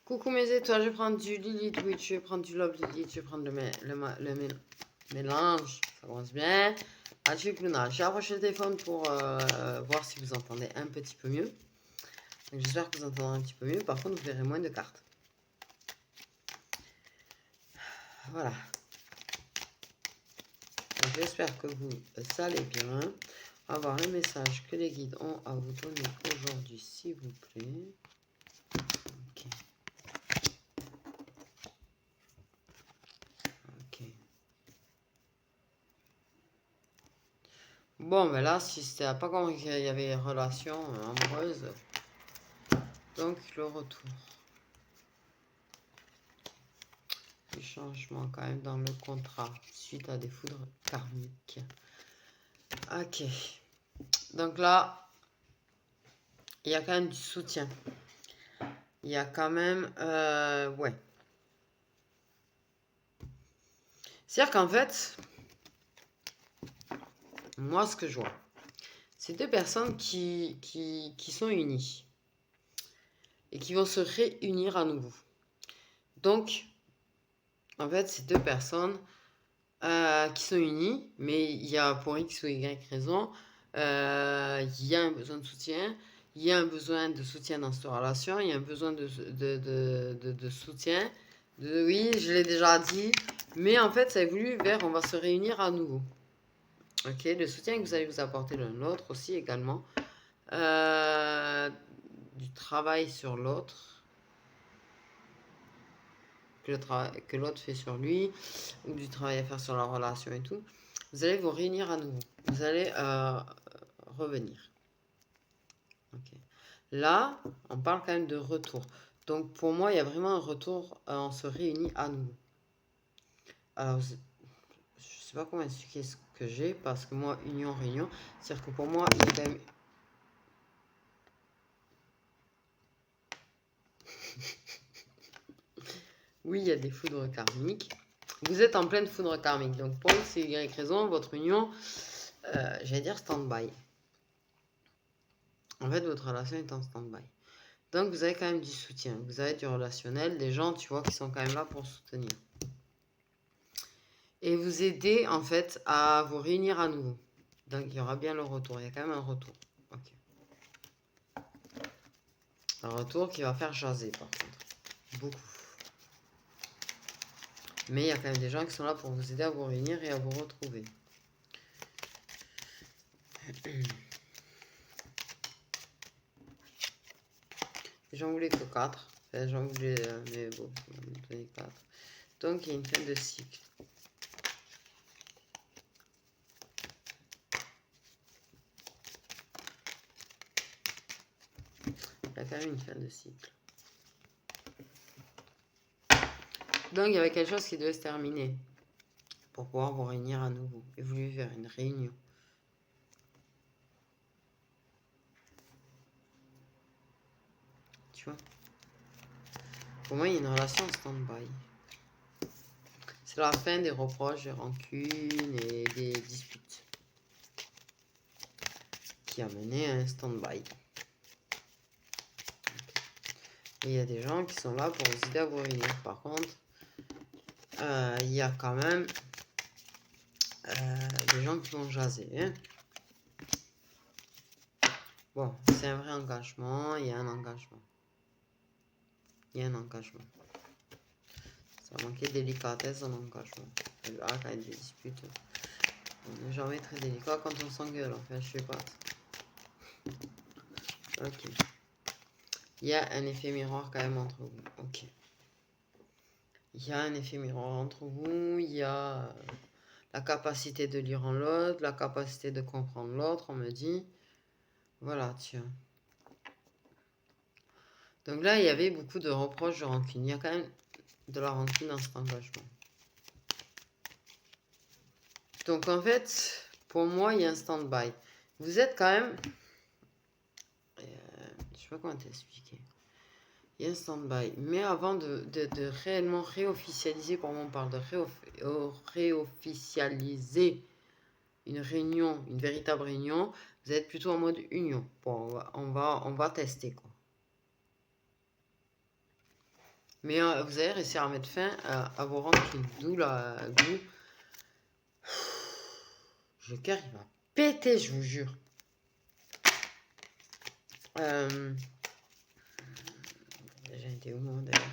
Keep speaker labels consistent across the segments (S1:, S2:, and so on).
S1: Coucou mes étoiles, je vais prendre du Lilith Witch, je vais prendre du Love Lilith, je vais prendre le mélange, ça commence bien. Achieve Luna, j'ai approché le téléphone pour voir si vous entendez un petit peu mieux. J'espère que vous entendrez un petit peu mieux, par contre vous verrez moins de cartes. Voilà. J'espère que vous allez bien. On va voir les messages que les guides ont à vous donner aujourd'hui, s'il vous plaît. Ok. Bon, mais là, si c'était pas comme il y avait relation amoureuse, donc le retour. Du changement quand même dans le contrat suite à des foudres karmiques. Ok. Donc là, il y a quand même du soutien. Il y a quand même... ouais. C'est-à-dire qu'en fait, moi, ce que je vois, c'est deux personnes qui sont unies. Et qui vont se réunir à nouveau. Donc, en fait, c'est deux personnes qui sont unies, mais il y a pour X ou Y raison, il y a un besoin de soutien, il y a un besoin de soutien dans cette relation, il y a un besoin de soutien. Oui, je l'ai déjà dit, mais en fait, ça évolue vers on va se réunir à nouveau. Ok, le soutien que vous allez vous apporter l'un l'autre aussi également. Du travail sur l'autre. Que l'autre fait sur lui, ou du travail à faire sur la relation et tout, vous allez vous réunir à nouveau. Vous allez revenir. Okay. Là, on parle quand même de retour. Donc pour moi, il y a vraiment un retour, on se réunit à nouveau. Alors, je sais pas comment expliquer ce que j'ai, parce que moi, union, réunion, c'est-à-dire que pour moi, il y a quand même... Oui, il y a des foudres karmiques. Vous êtes en pleine foudre karmique. Donc pour X et Y raison, votre union, j'allais dire stand-by. En fait, votre relation est en stand-by. Donc, vous avez quand même du soutien. Vous avez du relationnel, des gens, tu vois, qui sont quand même là pour soutenir. Et vous aider, en fait, à vous réunir à nouveau. Donc, il y aura bien le retour. Il y a quand même un retour. Ok. Un retour qui va faire jaser, par contre. Beaucoup. Mais il y a quand même des gens qui sont là pour vous aider à vous réunir et à vous retrouver. J'en voulais que 4. Enfin, j'en voulais, mais bon, on va me donner 4. Donc, il y a une fin de cycle. Il y a quand même une fin de cycle. Donc, il y avait quelque chose qui devait se terminer pour pouvoir vous réunir à nouveau et vous lui faire une réunion. Tu vois? Pour moi, il y a une relation en stand-by. C'est la fin des reproches, des rancunes et des disputes qui a mené à un stand-by. Et il y a des gens qui sont là pour vous aider à vous réunir. Par contre, il y a quand même des gens qui vont jaser. Hein. Bon, c'est un vrai engagement. Il y a un engagement. Il y a un engagement. Ça manquait de délicatesse dans l'engagement. Ah, quand il y a des disputes, on n'est jamais très délicat quand on s'engueule. Enfin, je sais pas. Ok. Il y a un effet miroir quand même entre vous. Ok. Il y a un effet miroir entre vous. Il y a la capacité de lire en l'autre, la capacité de comprendre l'autre, on me dit. Voilà, tiens. Donc là, il y avait beaucoup de reproches de rancune. Il y a quand même de la rancune dans cet engagement. Donc en fait, pour moi, il y a un stand-by. Vous êtes quand même... je sais pas comment t'expliquer. Il y a un stand-by. Mais avant de réellement réofficialiser, pour moi on parle de réofficialiser une réunion, une véritable réunion, vous êtes plutôt en mode union. Bon, on va tester quoi. Mais vous allez réussir à mettre fin à vos rancunes. D'où le cœur, il va péter, je vous jure. J'ai été où, moi, d'ailleurs?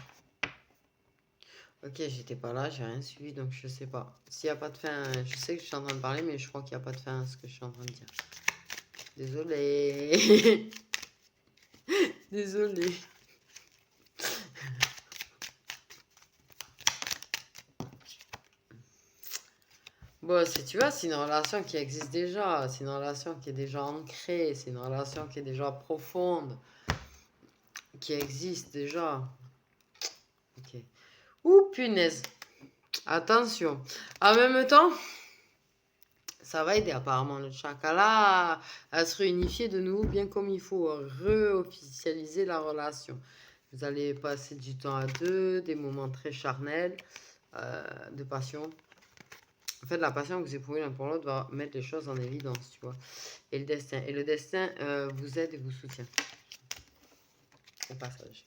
S1: Ok, j'étais pas là, j'ai rien suivi, donc je sais pas. S'il n'y a pas de fin, je sais que je suis en train de parler, mais je crois qu'il n'y a pas de fin à ce que je suis en train de dire. Désolé. Désolé. Bon, si tu vois, c'est une relation qui existe déjà, c'est une relation qui est déjà ancrée, c'est une relation qui est déjà profonde, qui existe déjà. Ok. Ouh, punaise. Attention. En même temps, ça va aider apparemment le chakra à se réunifier de nouveau bien comme il faut, re-officialiser la relation. Vous allez passer du temps à deux, des moments très charnels, de passion. En fait, la passion que vous éprouvez l'un pour l'autre va mettre les choses en évidence, tu vois. Et le destin. Et le destin vous aide et vous soutient. Au passage.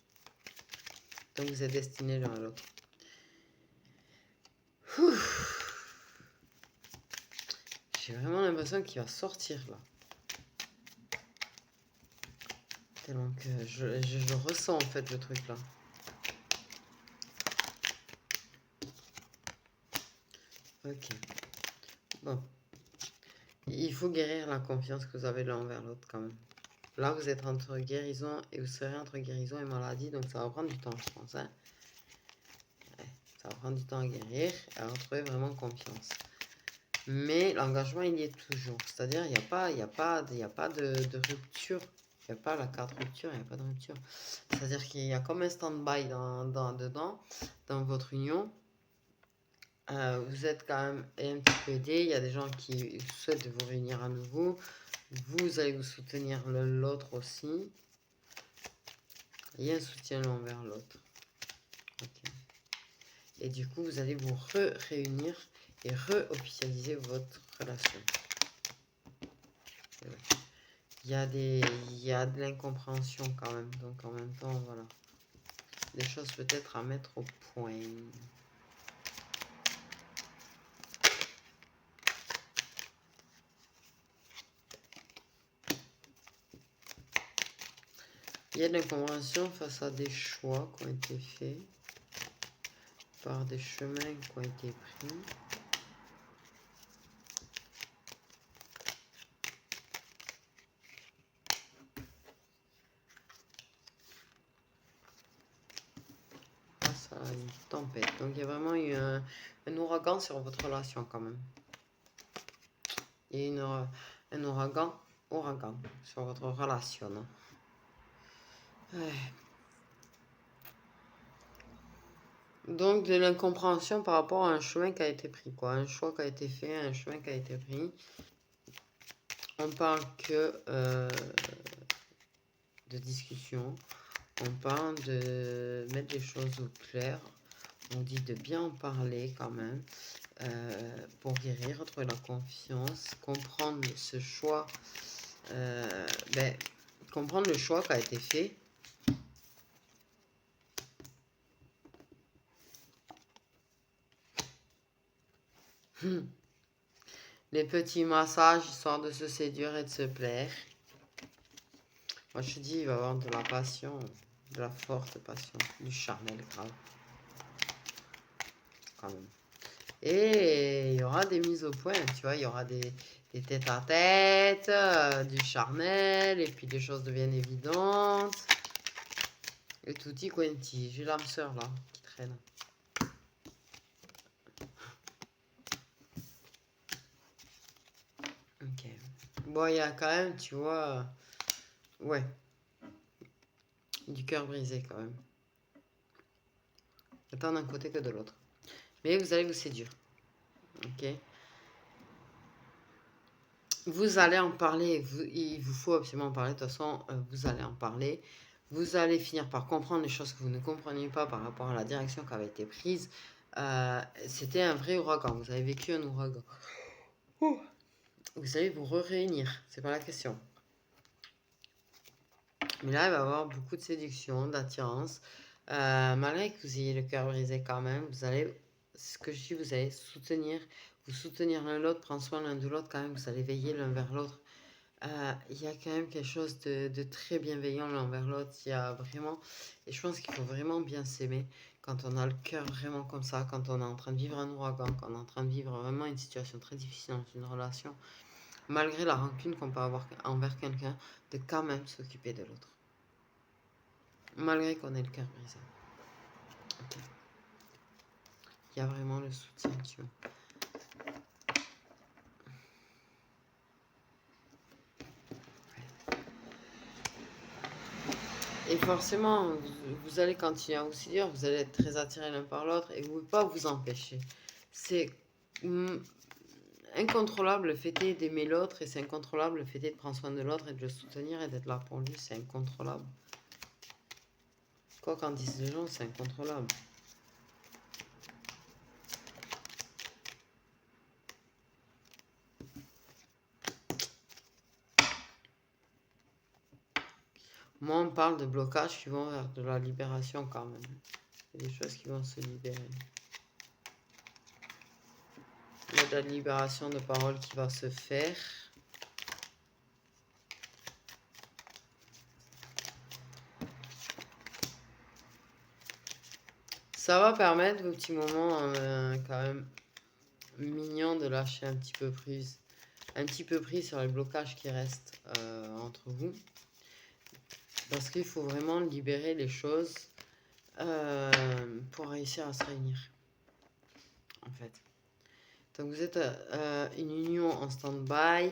S1: Donc vous êtes destinés l'un à l'autre. J'ai vraiment l'impression qu'il va sortir là. Tellement que je ressens en fait le truc là. Ok. Bon. Il faut guérir la confiance que vous avez l'un envers l'autre quand même. Là, vous êtes entre guérison et vous serez entre guérison et maladie, donc ça va prendre du temps, je pense. Hein. Ouais, ça va prendre du temps à guérir et à retrouver vraiment confiance. Mais l'engagement, il y est toujours. C'est-à-dire, il n'y a pas de rupture. Il n'y a pas la carte rupture, il n'y a pas de rupture. C'est-à-dire qu'il y a comme un stand-by dedans, dans votre union. Vous êtes quand même un petit peu aidé. Il y a des gens qui souhaitent vous réunir à nouveau. Vous allez vous soutenir l'un l'autre aussi. Il y a un soutien l'un envers l'autre. Okay. Et du coup, vous allez vous réunir et re-officialiser votre relation. Ouais. Il y a de l'incompréhension quand même. Donc en même temps, voilà. Des choses peut-être à mettre au point. Il y a de l'incompréhension face à des choix qui ont été faits, par des chemins qui ont été pris. Face à une tempête. Donc il y a vraiment eu un ouragan sur votre relation quand même. Il y a un ouragan sur votre relation. Ouais. Donc de l'incompréhension par rapport à un chemin qui a été pris, quoi. Un choix qui a été fait, un chemin qui a été pris. On parle que de discussion. On parle de mettre les choses au clair. On dit de bien en parler quand même. Pour guérir, retrouver la confiance, comprendre ce choix. Comprendre le choix qui a été fait. Les petits massages, histoire de se séduire et de se plaire. Moi, je te dis, il va y avoir de la passion, de la forte passion, du charnel grave. Quand même. Et il y aura des mises au point, tu vois, il y aura des têtes à tête, du charnel, et puis des choses deviennent évidentes. Et tutti quanti. J'ai l'âme sœur là, qui traîne. Ok. Bon, il y a quand même, tu vois, ouais, du cœur brisé quand même. Autant d'un côté que de l'autre. Mais vous allez vous séduire. Ok. Vous allez en parler. Il vous faut absolument en parler. De toute façon, vous allez en parler. Vous allez finir par comprendre les choses que vous ne compreniez pas par rapport à la direction qui avait été prise. C'était un vrai ouragan. Vous avez vécu un ouragan. Vous allez vous réunir. C'est pas la question. Mais là, il va y avoir beaucoup de séduction, d'attirance. Malgré que vous ayez le cœur brisé quand même, vous allez, ce que je dis, vous allez vous soutenir l'un l'autre, prendre soin l'un de l'autre quand même, vous allez veiller l'un vers l'autre. Il y a quand même quelque chose de très bienveillant l'un vers l'autre. Il y a vraiment, et je pense qu'il faut vraiment bien s'aimer quand on a le cœur vraiment comme ça, quand on est en train de vivre un ouragan, quand on est en train de vivre vraiment une situation très difficile dans une relation, malgré la rancune qu'on peut avoir envers quelqu'un, de quand même s'occuper de l'autre, malgré qu'on ait le cœur brisé. Ok. Il y a vraiment le soutien, tu vois. Et forcément, vous allez continuer à vous séduire, vous allez être très attirés l'un par l'autre et vous ne pouvez pas vous empêcher. C'est incontrôlable le fait d'aimer l'autre et c'est incontrôlable le fait de prendre soin de l'autre et de le soutenir et d'être là pour lui. C'est incontrôlable. Quoi qu'en disent les gens, c'est incontrôlable. Moi, on parle de blocages qui vont vers de la libération quand même. Il y a des choses qui vont se libérer. Il y a de la libération de parole qui va se faire. Ça va permettre vos petits moments quand même mignons de lâcher un petit peu prise. Un petit peu prise sur les blocages qui restent entre vous. Parce qu'il faut vraiment libérer les choses pour réussir à se réunir. En fait. Donc vous êtes une union en stand-by,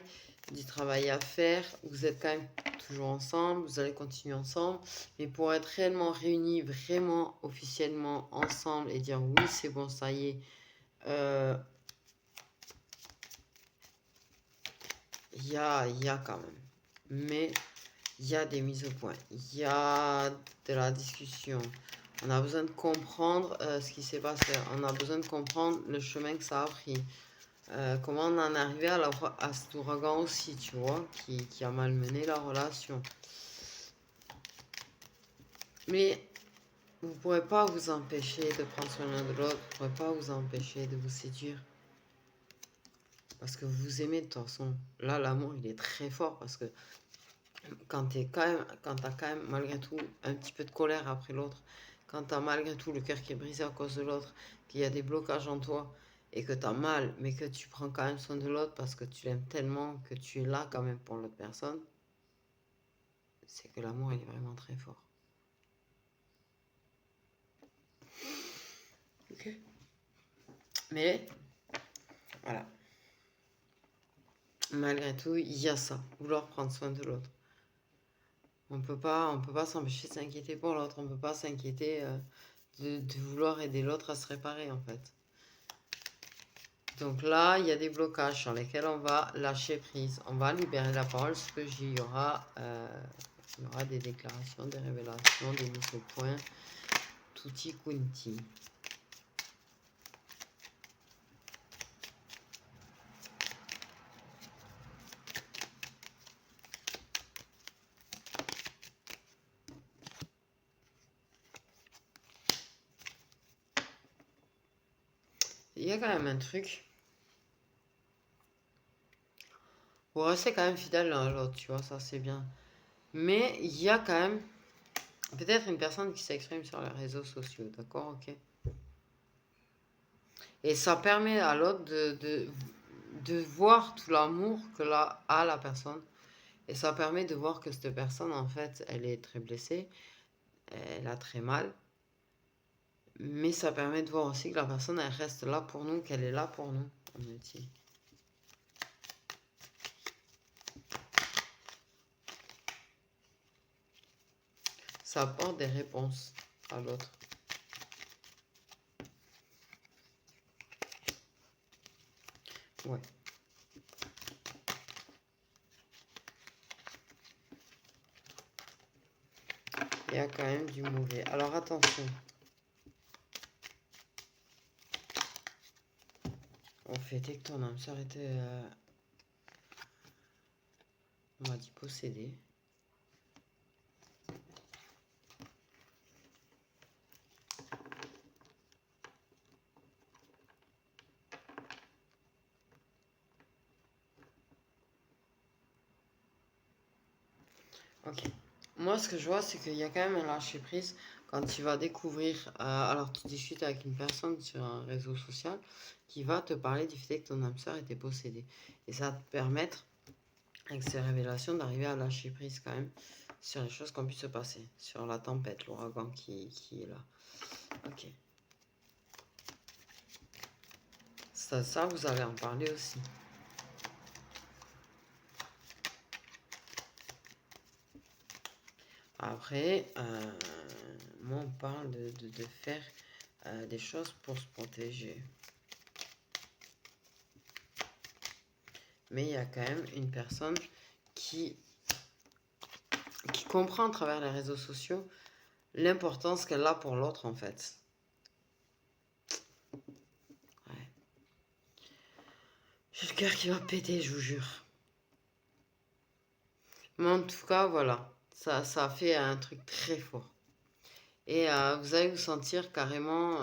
S1: du travail à faire, vous êtes quand même toujours ensemble, vous allez continuer ensemble, mais pour être réellement réunis, vraiment officiellement ensemble et dire oui c'est bon, ça y est, il y a quand même, mais il y a des mises au point, il y a de la discussion, on a besoin de comprendre ce qui s'est passé, on a besoin de comprendre le chemin que ça a pris. Comment on en est arrivé à cet ouragan aussi, tu vois, qui a malmené la relation. Mais vous ne pourrez pas vous empêcher de prendre soin l'un de l'autre, vous ne pourrez pas vous empêcher de vous séduire. Parce que vous vous aimez de toute façon. Là, l'amour, il est très fort parce que quand tu as quand même malgré tout un petit peu de colère après l'autre, quand tu as malgré tout le cœur qui est brisé à cause de l'autre, qu'il y a des blocages en toi, et que tu as mal, mais que tu prends quand même soin de l'autre parce que tu l'aimes tellement, que tu es là quand même pour l'autre personne, c'est que l'amour, il est vraiment très fort. Ok. Mais, voilà. Malgré tout, il y a ça, vouloir prendre soin de l'autre. On peut pas s'empêcher de s'inquiéter pour l'autre, on peut pas s'inquiéter de vouloir aider l'autre à se réparer en fait. Donc là, il y a des blocages sur lesquels on va lâcher prise. On va libérer la parole, ce que il y aura des déclarations, des révélations, des mises au point, tutti quanti. Il y a quand même un truc. Vous restez quand même fidèle l'un à l'autre, tu vois, ça c'est bien. Mais il y a quand même peut-être une personne qui s'exprime sur les réseaux sociaux, d'accord, ok. Et ça permet à l'autre de voir tout l'amour que a la personne. Et ça permet de voir que cette personne, en fait, elle est très blessée, elle a très mal. Mais ça permet de voir aussi que la personne, elle reste là pour nous, qu'elle est là pour nous, on me dit. Ça apporte des réponses à l'autre. Ouais. Il y a quand même du mauvais. Alors attention. On fait dès que ton âme sœur était, on m'a dit possédée. Ok. Moi, ce que je vois, c'est qu'il y a quand même un lâcher prise quand tu vas découvrir. Alors, tu discutes avec une personne sur un réseau social qui va te parler du fait que ton âme sœur était possédée. Et ça va te permettre, avec ces révélations, d'arriver à lâcher prise quand même sur les choses qui ont pu se passer, sur la tempête, l'ouragan qui est là. Ok. Ça, vous allez en parler aussi. Après, moi, on parle de faire des choses pour se protéger. Mais il y a quand même une personne qui comprend à travers les réseaux sociaux l'importance qu'elle a pour l'autre, en fait. Ouais. J'ai le cœur qui va péter, je vous jure. Mais en tout cas, voilà. Ça a fait un truc très fort. Et vous allez vous sentir carrément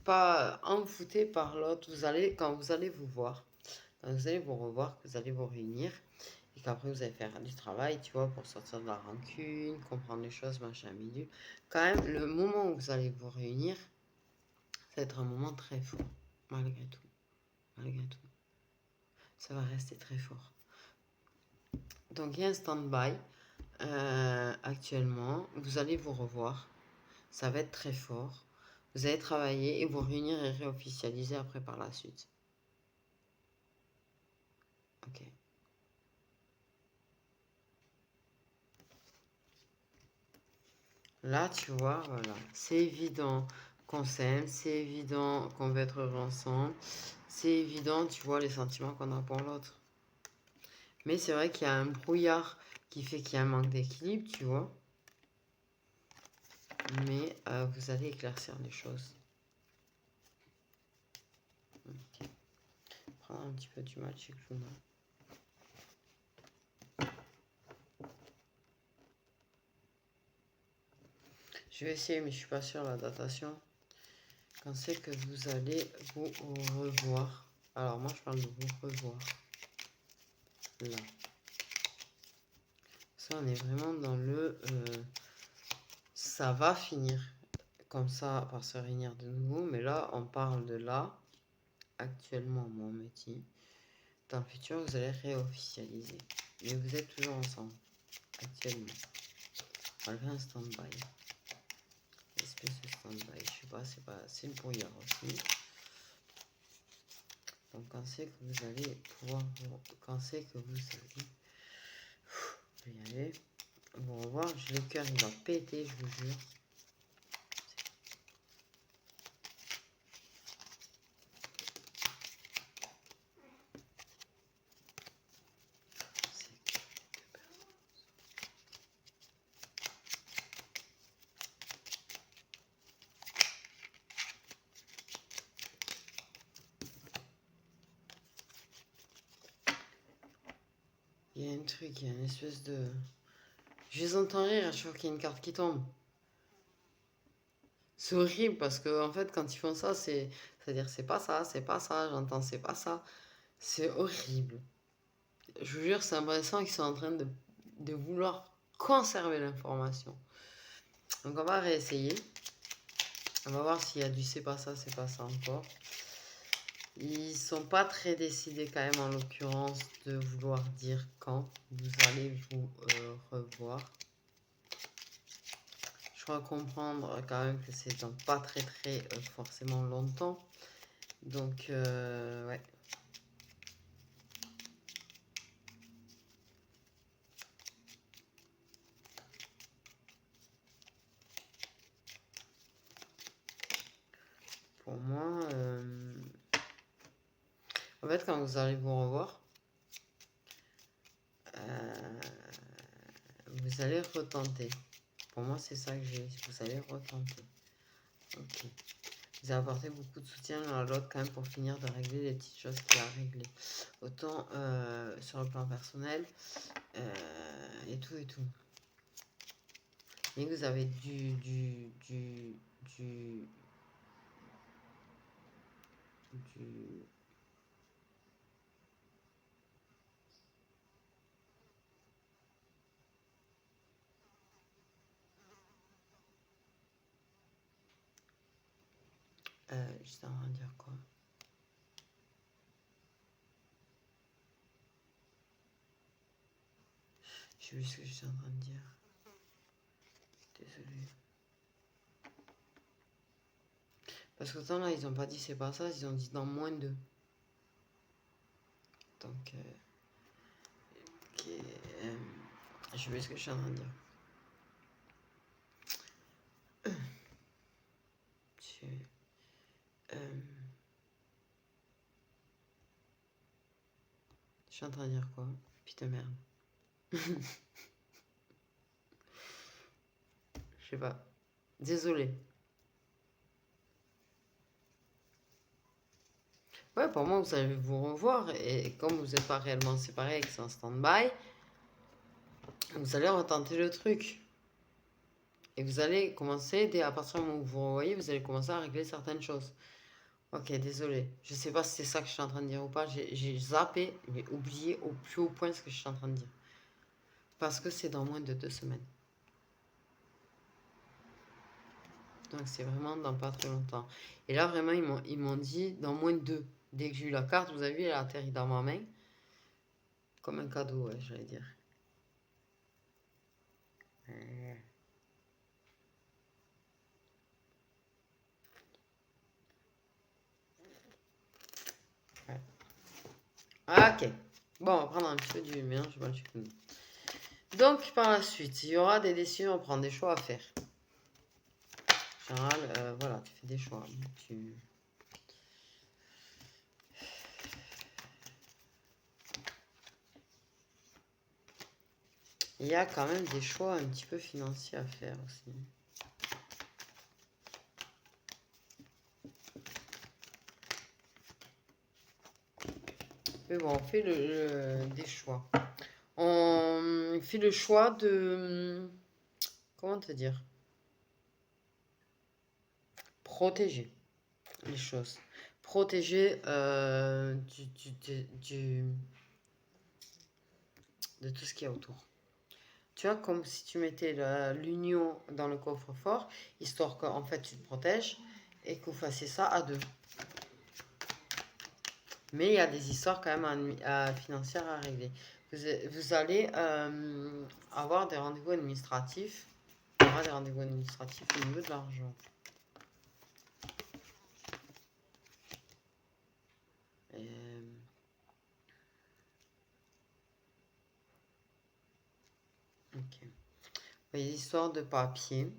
S1: pas envoûté par l'autre. Quand vous allez vous voir, quand vous allez vous revoir, que vous allez vous réunir, et qu'après vous allez faire du travail, tu vois, pour sortir de la rancune, comprendre les choses, machin, milieu. Quand même, le moment où vous allez vous réunir, ça va être un moment très fort, malgré tout. Malgré tout. Ça va rester très fort. Donc, il y a un stand-by actuellement. Vous allez vous revoir. Ça va être très fort. Vous allez travailler et vous réunir et réofficialiser après par la suite. Ok. Là, tu vois, voilà. C'est évident qu'on s'aime, c'est évident qu'on veut être heureux ensemble, c'est évident, tu vois, les sentiments qu'on a pour l'autre. Mais c'est vrai qu'il y a un brouillard qui fait qu'il y a un manque d'équilibre, tu vois. Mais vous allez éclaircir les choses. Ok. Prendre un petit peu du Magic Luna. Je vais essayer, mais je suis pas sûre la datation. Quand c'est que vous allez vous revoir. Alors moi, je parle de vous revoir. Là. Ça, on est vraiment dans le... ça va finir comme ça par se réunir de nouveau. Mais là, on parle de là. Actuellement, moi, on me dit. Dans le futur, vous allez réofficialiser. Mais vous êtes toujours ensemble. Actuellement. Malgré un stand-by. Espèce de stand-by. Je sais pas, c'est le brouillard aussi. Donc, quand c'est que vous allez pouvoir... Quand c'est que vous allez... Je vais y aller. Vous revoir, le cœur il va péter, je vous jure. Il y a un truc, il y a une espèce de... Je les entends rire à chaque fois qu'il y a une carte qui tombe. C'est horrible parce que en fait quand ils font ça, c'est-à-dire c'est pas ça, j'entends c'est pas ça. C'est horrible. Je vous jure, c'est intéressant qu'ils sont en train de vouloir conserver l'information. Donc on va réessayer. On va voir s'il y a du c'est pas ça encore. Ils sont pas très décidés quand même en l'occurrence de vouloir dire quand vous allez vous revoir. Je crois comprendre quand même que c'est dans pas très forcément longtemps. Donc ouais. Pour moi, en fait quand vous allez vous revoir, vous allez retenter. Pour moi c'est ça que j'ai, vous allez retenter. Ok. Vous avez apporté beaucoup de soutien l'un à l'autre quand même pour finir de régler les petites choses qu'il y a à régler. Autant sur le plan personnel et tout et tout. Mais vous avez du J'étais en train de dire quoi? Je sais plus ce que j'étais en train de dire. Désolé. Parce que là, ils ont pas dit c'est pas ça, ils ont dit dans moins de. Donc, ok, je sais plus ce que je suis en train de dire. Je suis en train de dire quoi? Putain, merde. Je sais pas. Désolé. Ouais, pour moi, vous allez vous revoir. Et comme vous n'êtes pas réellement séparés et que c'est un stand-by, vous allez retenter le truc. Et vous allez commencer, dès à partir du moment où vous revoyez, vous allez commencer à régler certaines choses. Ok, désolé. Je sais pas si c'est ça que je suis en train de dire ou pas. J'ai zappé, mais oublié au plus haut point ce que je suis en train de dire. Parce que c'est dans moins de 2 semaines. Donc c'est vraiment dans pas très longtemps. Et là, vraiment, ils m'ont dit dans moins de 2. Dès que j'ai eu la carte, vous avez vu, elle a atterri dans ma main. Comme un cadeau, ouais, j'allais dire. Ouais. Ok. Bon, on va prendre un petit peu du mélange, je vais pas le chicken. Donc, par la suite, il y aura des décisions à prendre, des choix à faire. En général, voilà, tu fais des choix. Il y a quand même des choix un petit peu financiers à faire aussi. Mais bon, on fait des choix. On fait le choix de... Comment te dire? Protéger les choses. Protéger de tout ce qu'il y a autour. Tu vois, comme si tu mettais l'union dans le coffre-fort, histoire qu'en fait tu te protèges et que vous fassiez ça à deux. Mais il y a des histoires quand même financières à régler. Vous allez avoir des rendez-vous administratifs. Il y aura des rendez-vous administratifs au niveau de l'argent. Ok. Les histoires de papier,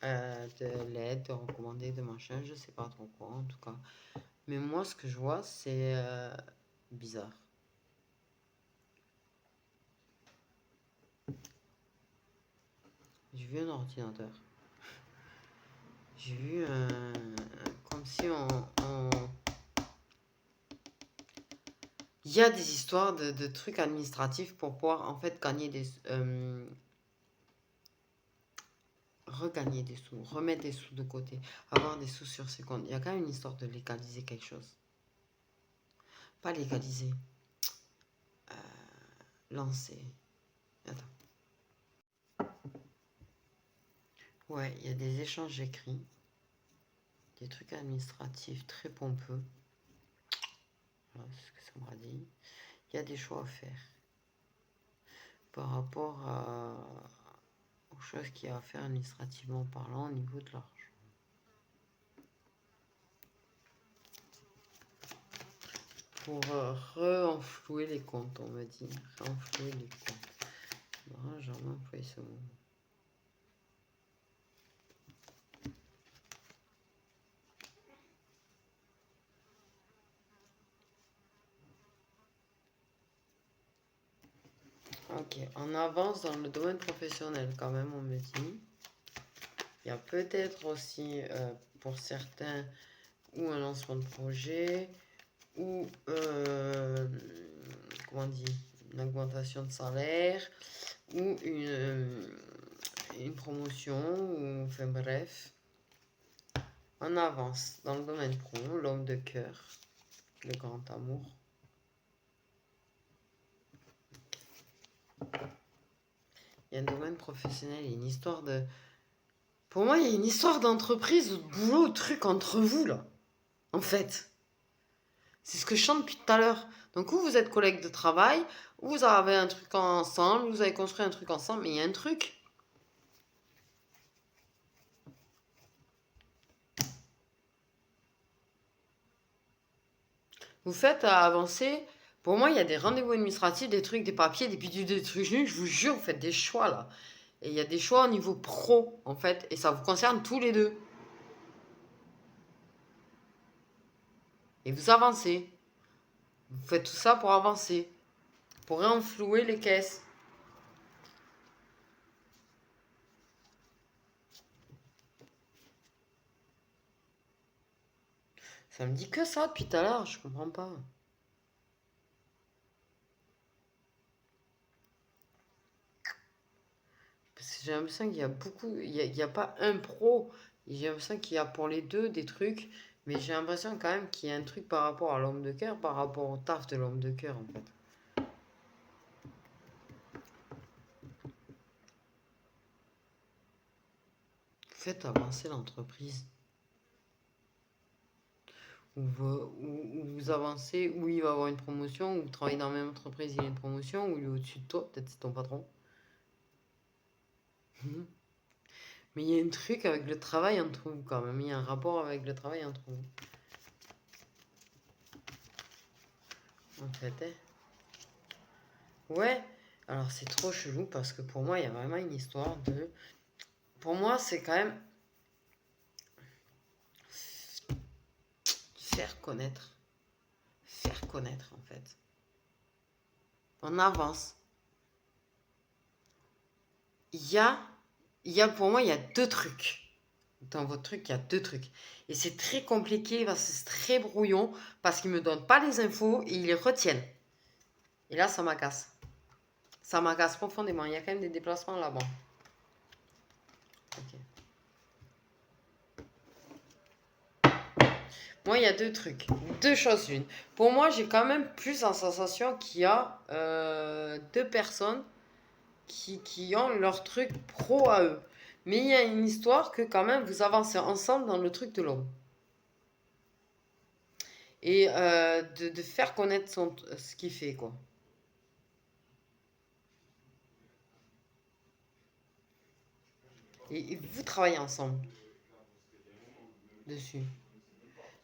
S1: de l'aide, de recommander, de machin, je sais pas trop quoi en tout cas. Mais moi, ce que je vois, c'est bizarre. J'ai vu un ordinateur. J'ai vu comme si il y a des histoires de trucs administratifs pour pouvoir en fait gagner regagner des sous, remettre des sous de côté, avoir des sous sur ses comptes. Il y a quand même une histoire de légaliser quelque chose. Pas légaliser. Lancer. Attends. Ouais, il y a des échanges écrits. Des trucs administratifs très pompeux. Voilà, c'est ce que ça m'a dit. Il y a des choix à faire. Par rapport aux choses qu'il y a à faire administrativement parlant au niveau de l'argent. Pour renflouer les comptes, on va dire. Renflouer les comptes. Non, j'ai jamais employé ce mot. Ok, on avance dans le domaine professionnel quand même, on me dit. Il y a peut-être aussi pour certains ou un lancement de projet ou comment on dit, une augmentation de salaire ou une promotion ou enfin bref. On avance dans le domaine pro, l'homme de cœur, le grand amour. Il y a un domaine professionnel, il y a une histoire de... Pour moi, il y a une histoire d'entreprise ou de boulot, truc entre vous, là. en fait. C'est ce que je chante depuis tout à l'heure. Donc, ou vous êtes collègues de travail, ou vous avez un truc ensemble, vous avez construit un truc ensemble, mais il y a un truc. Vous faites avancer. Pour moi, il y a des rendez-vous administratifs, des trucs, des papiers, des bidules, des trucs. Je vous jure, vous faites des choix là. Et il y a des choix au niveau pro, en fait. Et ça vous concerne tous les deux. Et vous avancez. Vous faites tout ça pour avancer. Pour renflouer les caisses. Ça me dit que ça depuis tout à l'heure, je comprends pas. Parce que j'ai l'impression qu'il y a beaucoup. Il y a pas un pro. J'ai l'impression qu'il y a pour les deux des trucs. Mais j'ai l'impression quand même qu'il y a un truc par rapport à l'homme de cœur, par rapport au taf de l'homme de cœur en fait. Faites avancer l'entreprise. Où vous avancez, où il va avoir une promotion, où vous travaillez dans la même entreprise, il y a une promotion, où il est au-dessus de toi, peut-être c'est ton patron. Mais il y a un truc avec le travail entre vous quand même. Il y a un rapport avec le travail entre vous. En fait, hein. Ouais. Alors c'est trop chelou parce que pour moi, il y a vraiment une histoire de. Pour moi, c'est quand même faire connaître. Faire connaître en fait. On avance. Il y a, pour moi, il y a deux trucs. Dans votre truc, il y a deux trucs. Et c'est très compliqué parce que c'est très brouillon, parce qu'ils ne me donnent pas les infos et ils les retiennent. Et là, ça m'agace. Ça m'agace profondément. Il y a quand même des déplacements là-bas. Ok. Moi, il y a deux trucs. Deux choses l'une. Pour moi, j'ai quand même plus la sensation qu'il y a deux personnes qui ont leur truc pro à eux. Mais il y a une histoire que quand même vous avancez ensemble dans le truc de l'homme. Et de faire connaître ce qu'il fait, quoi. Et vous travaillez ensemble dessus.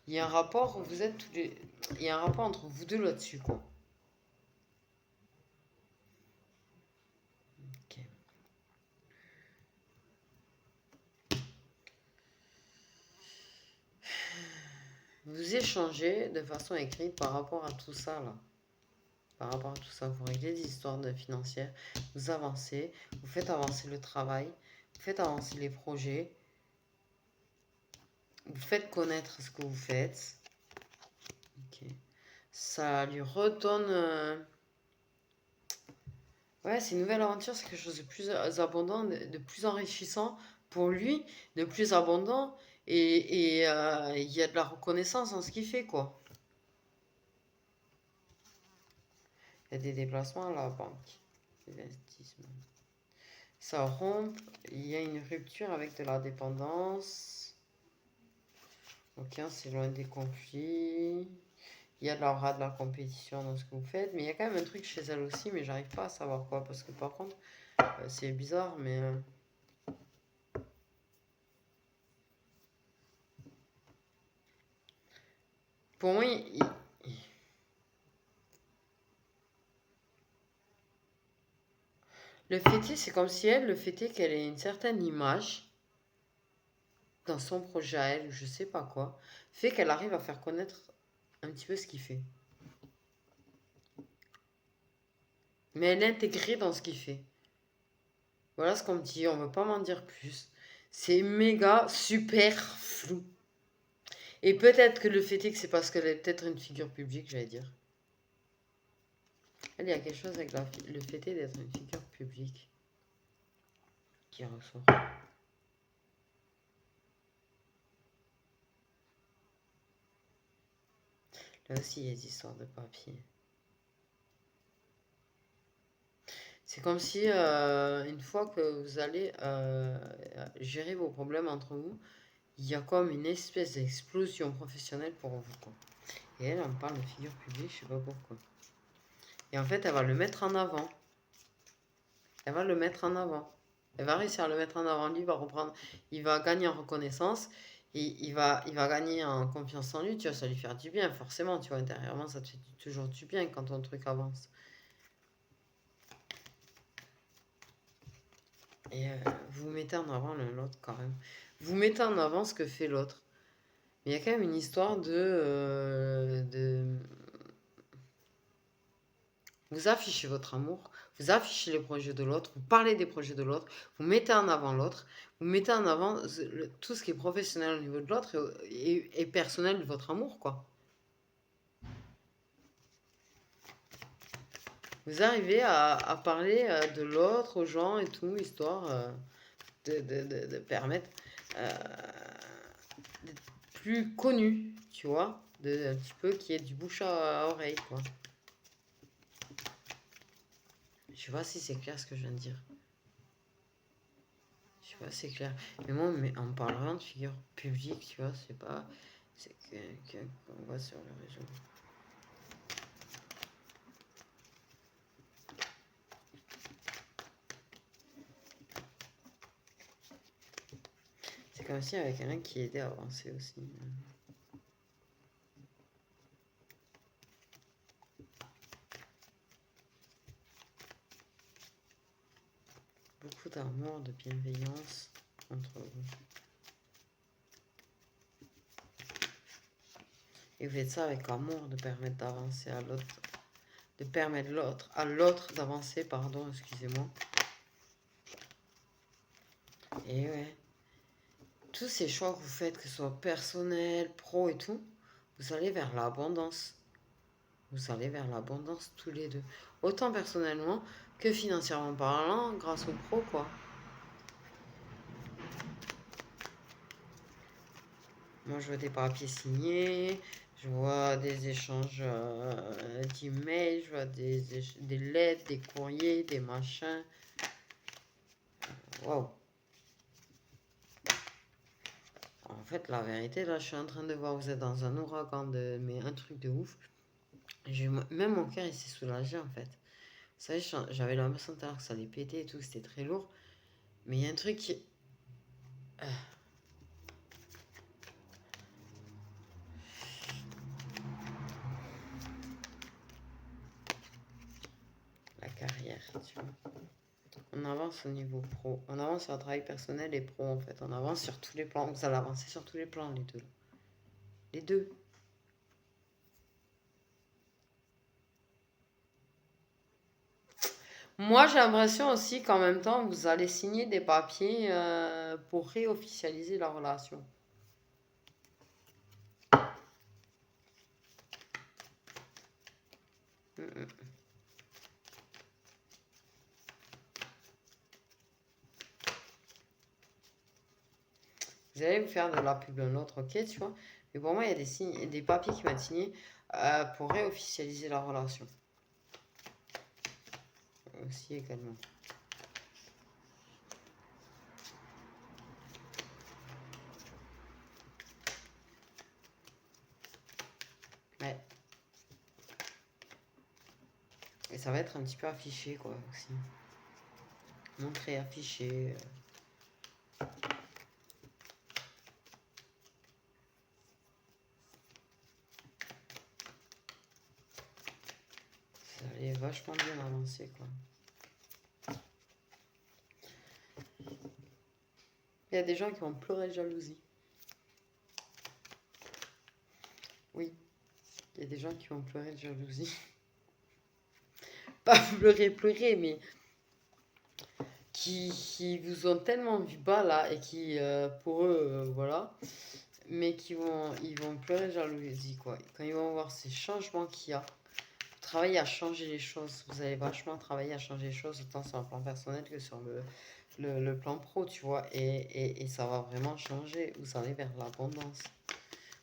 S1: Il y a un rapport, vous êtes tous les. Il y a un rapport entre vous deux là-dessus, quoi. Ok. Vous échangez de façon écrite par rapport à tout ça, là. Par rapport à tout ça, vous réglez des histoires financières, vous avancez, vous faites avancer le travail, vous faites avancer les projets, vous faites connaître ce que vous faites. Ok. Ça lui redonne. Ouais, c'est une nouvelle aventure, c'est quelque chose de plus abondant, de plus enrichissant pour lui, de plus abondant. Et il y a de la reconnaissance en ce qu'il fait, quoi. Il y a des déplacements à la banque, des investissements. Ça rompt, il y a une rupture avec de la dépendance. Ok, c'est loin des conflits. Il y a de la compétition dans ce que vous faites, mais il y a quand même un truc chez elle aussi, mais j'arrive pas à savoir quoi, parce que par contre, c'est bizarre, mais pour moi, le fait est, c'est comme si elle, le fait est qu'elle ait une certaine image dans son projet à elle, ou je sais pas quoi, fait qu'elle arrive à faire connaître un petit peu ce qu'il fait. Mais elle est intégrée dans ce qu'il fait. Voilà ce qu'on me dit, on veut pas m'en dire plus. C'est méga super flou. Et peut-être que le fait est que c'est parce qu'elle est peut-être une figure publique, j'allais dire. Elle, il y a quelque chose avec le fait est d'être une figure publique qui ressort. Là aussi, il y a des histoires de papier. C'est comme si, une fois que vous allez gérer vos problèmes entre vous, il y a comme une espèce d'explosion professionnelle pour vous, quoi. Et elle me parle de figure publique, je sais pas pourquoi. Et en fait, elle va le mettre en avant. Elle va le mettre en avant. Elle va réussir à le mettre en avant. Lui, il va reprendre, il va gagner en reconnaissance. Et il va gagner en confiance en lui, tu vois, ça va lui faire du bien, forcément, tu vois, intérieurement, ça te fait toujours du bien quand ton truc avance. Et vous mettez en avant l'un l'autre quand même. Vous mettez en avant ce que fait l'autre. Mais il y a quand même une histoire de... Vous affichez votre amour, vous affichez les projets de l'autre, vous parlez des projets de l'autre, vous mettez en avant l'autre, vous mettez en avant tout ce qui est professionnel au niveau de l'autre et personnel de votre amour, quoi. Vous arrivez à parler de l'autre aux gens et tout, histoire de permettre euh, d'être plus connu, tu vois, un petit peu qu'il y ait du bouche à oreille, quoi. Je sais pas si c'est clair ce que je viens de dire. Je sais pas si c'est clair. Mais moi, on me parle vraiment de figure publique, tu vois, c'est pas... C'est qu'on voit sur le réseau. C'est comme si avec quelqu'un qui aidait à avancer aussi. Beaucoup d'amour, de bienveillance entre vous. Et vous faites ça avec amour, de permettre d'avancer à l'autre. De permettre à l'autre d'avancer, pardon, excusez-moi. Et ouais. Tous ces choix que vous faites, que ce soit personnel, pro et tout, vous allez vers l'abondance. Vous allez vers l'abondance tous les deux. Autant personnellement que financièrement parlant, grâce au pro, quoi. Moi, je vois des papiers signés, je vois des échanges d'emails, je vois des lettres, des courriers, des machins. Waouh! En fait, la vérité, là, je suis en train de voir, vous êtes dans un ouragan, mais un truc de ouf. Même mon cœur, il s'est soulagé, en fait. Vous savez, j'avais l'impression tout à l'heure que ça allait péter et tout, c'était très lourd. Mais il y a un truc qui... La carrière, tu vois. On avance au niveau pro. On avance sur le travail personnel et pro, en fait. On avance sur tous les plans. Vous allez avancer sur tous les plans, les deux. Les deux. Moi, j'ai l'impression aussi qu'en même temps, vous allez signer des papiers pour réofficialiser la relation. Mm, mm. Vous allez vous faire de la pub l'un l'autre, ok, tu vois. Mais pour moi, il y a des papiers qui vont être signés pour réofficialiser la relation. Aussi également. Ouais. Et ça va être un petit peu affiché, quoi, aussi. Montrer, afficher. Ça allait vachement bien avancer, quoi. Il y a des gens qui vont pleurer de jalousie. Oui, il y a des gens qui vont pleurer de jalousie. Pas pleurer, mais qui vous ont tellement vu bas là et qui, pour eux, voilà, mais ils vont pleurer de jalousie, quoi. Quand ils vont voir ces changements qu'il y a, travailler à changer les choses. Vous allez vachement travailler à changer les choses, autant sur le plan personnel que sur le plan pro, tu vois. Et ça va vraiment changer. Vous allez vers l'abondance.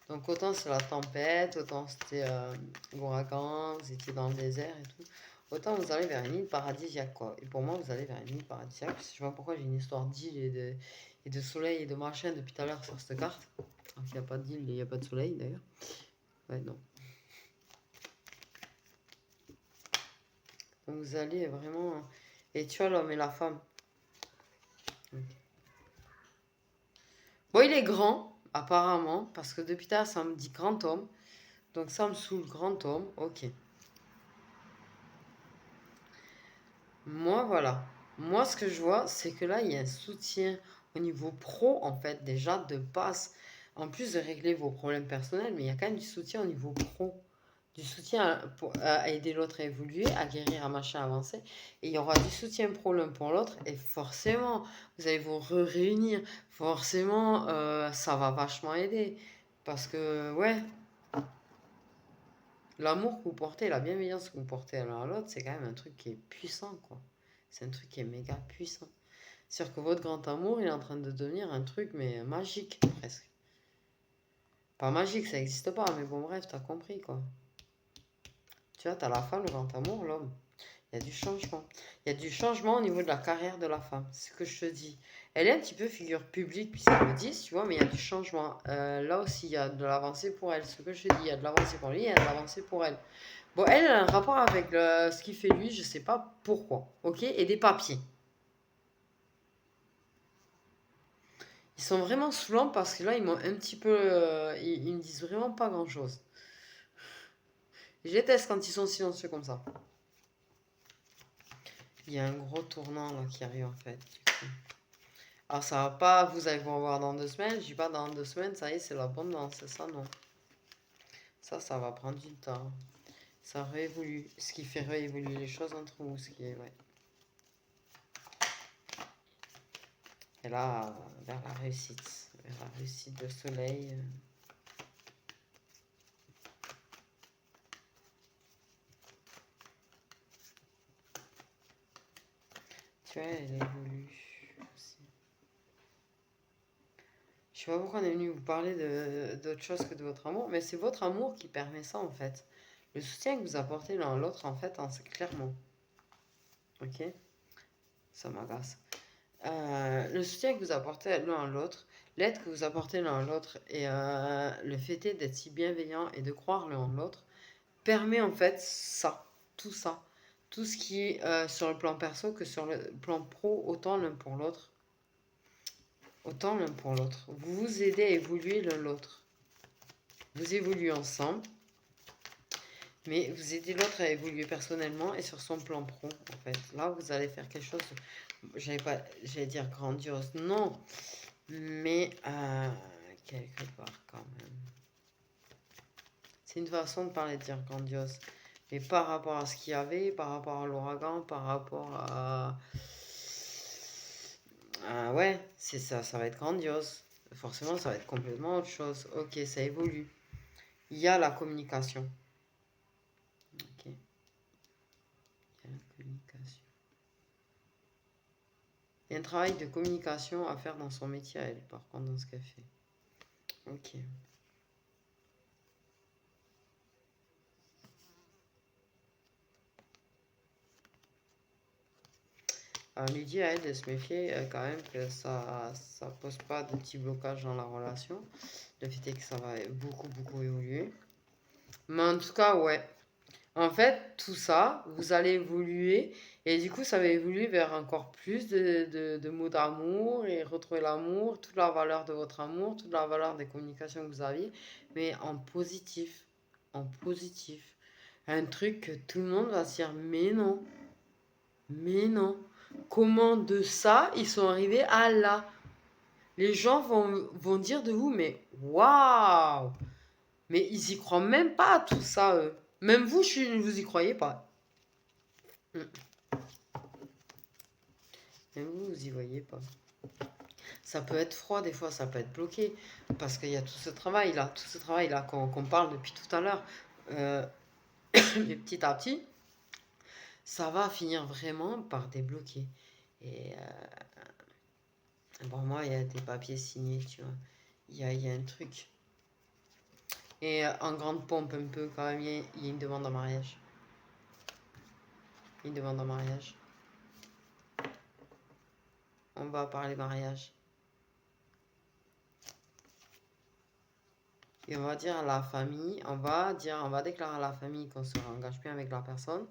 S1: Donc autant c'est la tempête, autant c'était l'ouragan, vous étiez dans le désert et tout. Autant vous allez vers une île paradisiaque, quoi. Et pour moi, vous allez vers une île paradisiaque. Je sais pas pourquoi j'ai une histoire d'île et de soleil et de machin depuis tout à l'heure sur cette carte. Il n'y a pas d'île, il n'y a pas de soleil d'ailleurs. Ouais, non. Donc vous allez vraiment... Et tu vois l'homme et la femme. Bon, il est grand, apparemment, parce que depuis tard, ça me dit grand homme. Donc ça me saoule, grand homme, ok. Moi, voilà. Moi, ce que je vois, c'est que là, il y a un soutien au niveau pro, en fait, déjà, de base. En plus de régler vos problèmes personnels, mais il y a quand même du soutien au niveau pro. Du soutien à aider l'autre à évoluer, à guérir, à machin, à avancer. Et il y aura du soutien pro l'un pour l'autre. Et forcément, vous allez vous réunir. Forcément, ça va vachement aider. Parce que, ouais, l'amour que vous portez, la bienveillance que vous portez l'un à l'autre, c'est quand même un truc qui est puissant, quoi. C'est un truc qui est méga puissant. C'est-à-dire que votre grand amour, il est en train de devenir un truc, mais magique, presque. Pas magique, ça n'existe pas, mais bon, bref, t'as compris, quoi. Tu vois, t'as la femme, le grand amour, l'homme. Il y a du changement. Il y a du changement au niveau de la carrière de la femme. C'est ce que je te dis. Elle est un petit peu figure publique, puisqu'elle le dit, tu vois, mais il y a du changement. Là aussi, il y a de l'avancée pour elle. Ce que je te dis, il y a de l'avancée pour lui, il y a de l'avancée pour elle. Bon, elle a un rapport avec ce qu'il fait lui, je sais pas pourquoi. Ok. Et des papiers. Ils sont vraiment saoulants parce que là, ils m'ont un petit peu. Ils me disent vraiment pas grand-chose. Je déteste quand ils sont silencieux comme ça. Il y a un gros tournant là qui arrive en fait. Du coup. Alors ça va pas, vous allez vous revoir dans 2 semaines. Je dis pas dans 2 semaines, ça y est, c'est l'abondance, c'est ça, non. Ça va prendre du temps. Ça réévolue. Ce qui fait réévoluer les choses entre vous, ce qui est, ouais. Et là, vers la réussite. Vers la réussite de soleil. Tu vois, elle évolue aussi. Je sais pas pourquoi on est venu vous parler d'autre chose que de votre amour, mais c'est votre amour qui permet ça en fait. Le soutien que vous apportez l'un à l'autre, en fait, c'est clairement. Ok. Ça m'agace. Le soutien que vous apportez l'un à l'autre, l'aide que vous apportez l'un à l'autre et le fait d'être si bienveillant et de croire l'un en l'autre permet en fait ça, tout ça. Tout ce qui est sur le plan perso que sur le plan pro, autant l'un pour l'autre. Autant l'un pour l'autre. Vous vous aidez à évoluer l'un l'autre. Vous évoluez ensemble, mais vous aidez l'autre à évoluer personnellement et sur son plan pro, en fait. Là, vous allez faire quelque chose, j'allais dire grandiose, non, mais quelque part quand même. C'est une façon de parler de dire grandiose, mais par rapport à ce qu'il y avait, par rapport à l'ouragan, par rapport à... ouais, c'est ça, ça va être grandiose. Forcément, ça va être complètement autre chose. Ok, ça évolue. Il y a la communication. Ok. Il y a la communication. Il y a un travail de communication à faire dans son métier, elle, par contre, dans ce qu'elle fait. Ok. Alors, Lydie, elle, de se méfier quand même que ça pose pas de petits blocages dans la relation. Le fait est que ça va beaucoup, beaucoup évoluer. Mais en tout cas, ouais. En fait, tout ça, vous allez évoluer et du coup, ça va évoluer vers encore plus de mots d'amour et retrouver l'amour, toute la valeur de votre amour, toute la valeur des communications que vous aviez, mais en positif. En positif. Un truc que tout le monde va se dire, mais non, mais non. Comment de ça, ils sont arrivés à là? Les gens vont dire de vous, mais waouh! Mais ils y croient même pas à tout ça, eux. Même vous, vous y croyez pas. Même vous, vous y voyez pas. Ça peut être froid des fois, ça peut être bloqué. Parce qu'il y a tout ce travail-là qu'on parle depuis tout à l'heure. Mais petit à petit, ça va finir vraiment par débloquer. Et bon, moi, il y a des papiers signés, tu vois. Il y a un truc. Et en grande pompe, un peu, quand même, il y a une demande en mariage. Une demande en mariage. On va parler mariage. Et on va dire à la famille, on va déclarer à la famille qu'on se réengage plus avec la personne,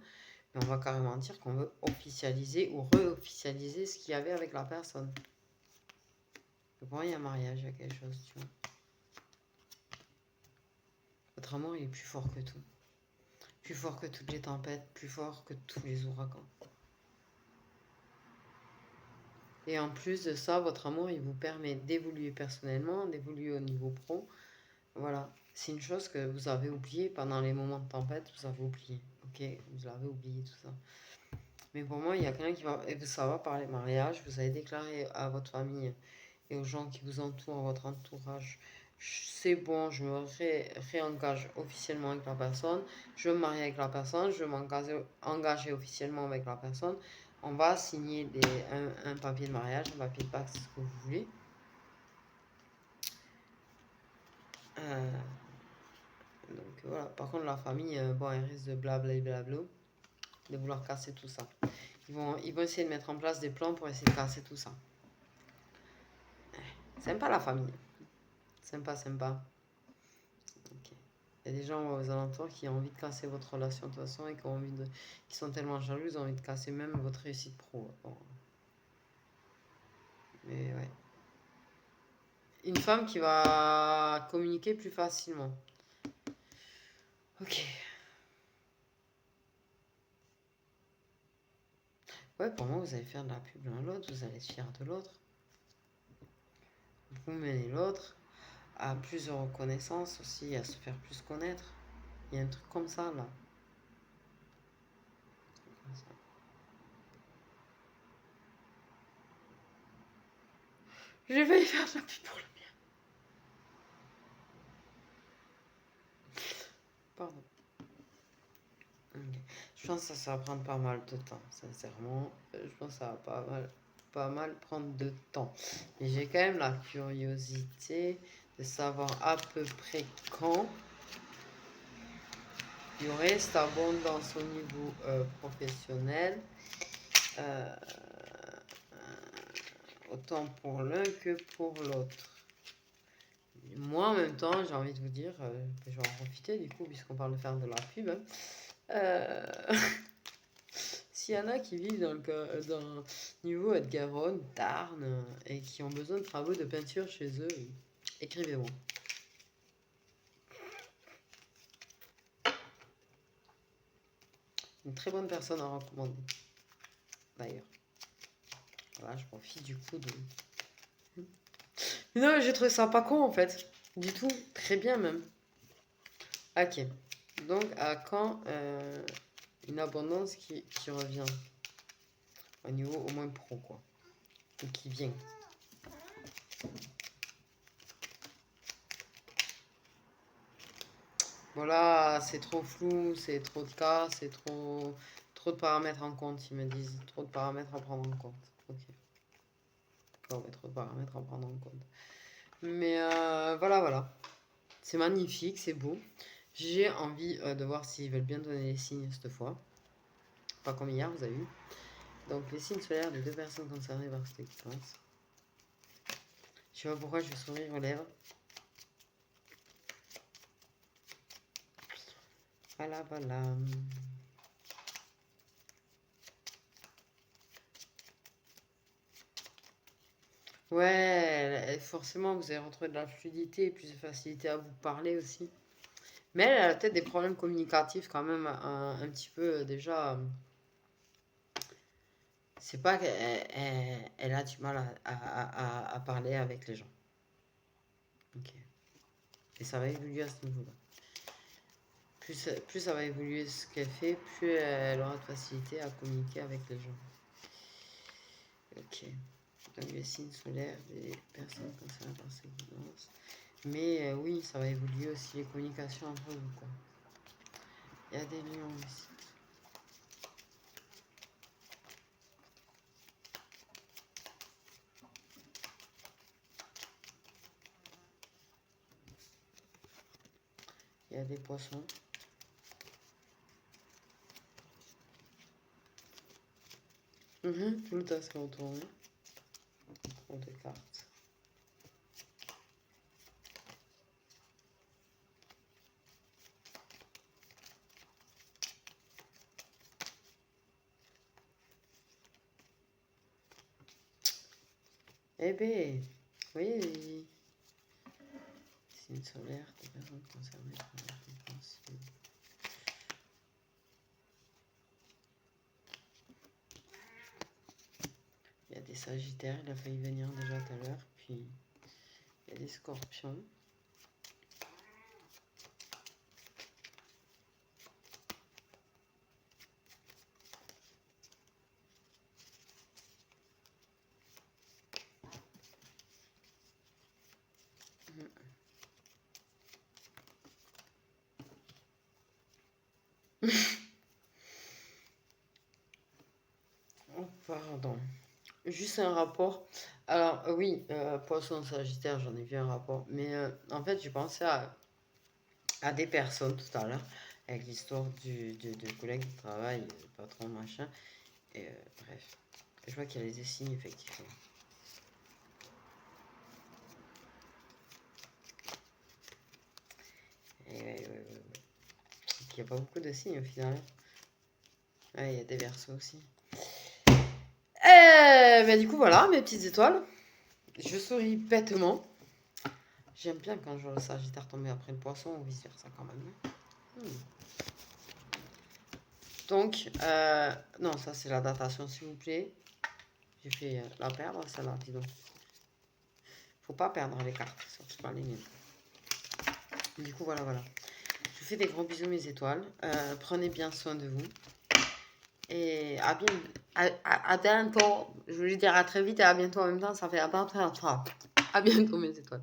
S1: mais on va carrément dire qu'on veut officialiser ou re-officialiser ce qu'il y avait avec la personne. Pour moi, il y a un mariage, il y a quelque chose, tu vois. Votre amour, il est plus fort que tout. Plus fort que toutes les tempêtes, plus fort que tous les ouragans. Et en plus de ça, votre amour, il vous permet d'évoluer personnellement, d'évoluer au niveau pro. Voilà, c'est une chose que vous avez oubliée pendant les moments de tempête, vous avez oublié. Ok, vous avez oublié tout ça. Mais pour moi, il y a quelqu'un qui va, et ça va par les mariages, vous allez déclarer à votre famille et aux gens qui vous entourent, à votre entourage, c'est bon, je me réengage officiellement avec la personne, je me marie avec la personne, je veux m'engager officiellement avec la personne. On va signer un papier de mariage, un papier de pacte, ce que vous voulez. Donc voilà, par contre la famille, bon, elle risque de blablabla, de vouloir casser tout ça. Ils vont essayer de mettre en place des plans pour essayer de casser tout ça. Sympa la famille. Sympa, sympa. Ok. Il y a des gens aux alentours qui ont envie de casser votre relation de toute façon et qui sont tellement jaloux, ils ont envie de casser même votre réussite pro. Bon. Mais ouais. Une femme qui va communiquer plus facilement. Ok. Ouais, pour moi, vous allez faire de la pub l'un à l'autre, vous allez être fier de l'autre. Vous menez l'autre à plus de reconnaissance aussi, à se faire plus connaître. Il y a un truc comme ça là. Je vais faire de la pub pour le mien. Pardon. Okay. Je pense que ça va prendre pas mal de temps, sincèrement. Je pense que ça va pas mal prendre de temps. Mais j'ai quand même la curiosité de savoir à peu près quand il y aurait cette abondance au niveau professionnel. Autant pour l'un que pour l'autre. Moi, en même temps, j'ai envie de vous dire, je vais en profiter du coup, puisqu'on parle de faire de la pub. S'il y en a qui vivent dans le niveau de Garonne, Tarn, et qui ont besoin de travaux de peinture chez eux, écrivez-moi. Une très bonne personne à recommander, d'ailleurs. Voilà, je profite du coup de... Non, j'ai trouvé ça pas con en fait. Du tout, très bien même. Ok. Donc, à quand une abondance qui revient au niveau au moins pro, quoi. Ou qui vient. Voilà, c'est trop flou, c'est trop de cas, c'est trop de paramètres en compte, ils me disent. Trop de paramètres à prendre en compte. Ok. D'accord, mais trop de paramètres à prendre en compte. Mais voilà. C'est magnifique, c'est beau. J'ai envie de voir s'ils veulent bien donner les signes cette fois. Pas comme hier, vous avez vu. Donc les signes solaires des deux personnes concernées par cette expérience. Je sais pas pourquoi je vais sourire aux lèvres. Voilà. Ouais, forcément, vous allez retrouver de la fluidité et plus de facilité à vous parler aussi. Mais elle a peut-être des problèmes communicatifs quand même un petit peu déjà. C'est pas qu'elle a du mal à parler avec les gens. Ok. Et ça va évoluer à ce niveau-là. Plus ça va évoluer ce qu'elle fait, plus elle aura de facilité à communiquer avec les gens. Ok. Donc les signes solaires des personnes concernées par ces violences. Mais oui, ça va évoluer aussi les communications entre vous, quoi. Il y a des lions ici. Il y a des poissons. Tout le tas s'est retourné. Trop de cartes. Eh ben, oui. Signe solaire, des personnes concernées par la fréquence. Il y a des sagittaires, il a failli venir déjà tout à l'heure. Puis, il y a des scorpions. Oh, pardon. Juste un rapport. Alors, oui, poisson sagittaire, j'en ai vu un rapport. Mais en fait, j'ai pensé à des personnes tout à l'heure, avec l'histoire de collègues de travail, patron, machin. Et bref, je vois qu'il y a les signes, effectivement. Et ouais. Il n'y a pas beaucoup de signes au final. Ouais, il y a des versos aussi. Ben, du coup, voilà, mes petites étoiles. Je souris bêtement. J'aime bien quand je vois le Sagittaire tomber après le poisson ou vice versa quand même. Donc, non, ça c'est la datation, s'il vous plaît. J'ai fait la perdre, celle-là, dis donc. Faut pas perdre les cartes, surtout pas les miennes. Du coup, voilà. Je vous fais des gros bisous, mes étoiles. Prenez bien soin de vous. Et à bientôt. Je voulais dire à très vite et à bientôt en même temps. Ça fait à bientôt, mes étoiles.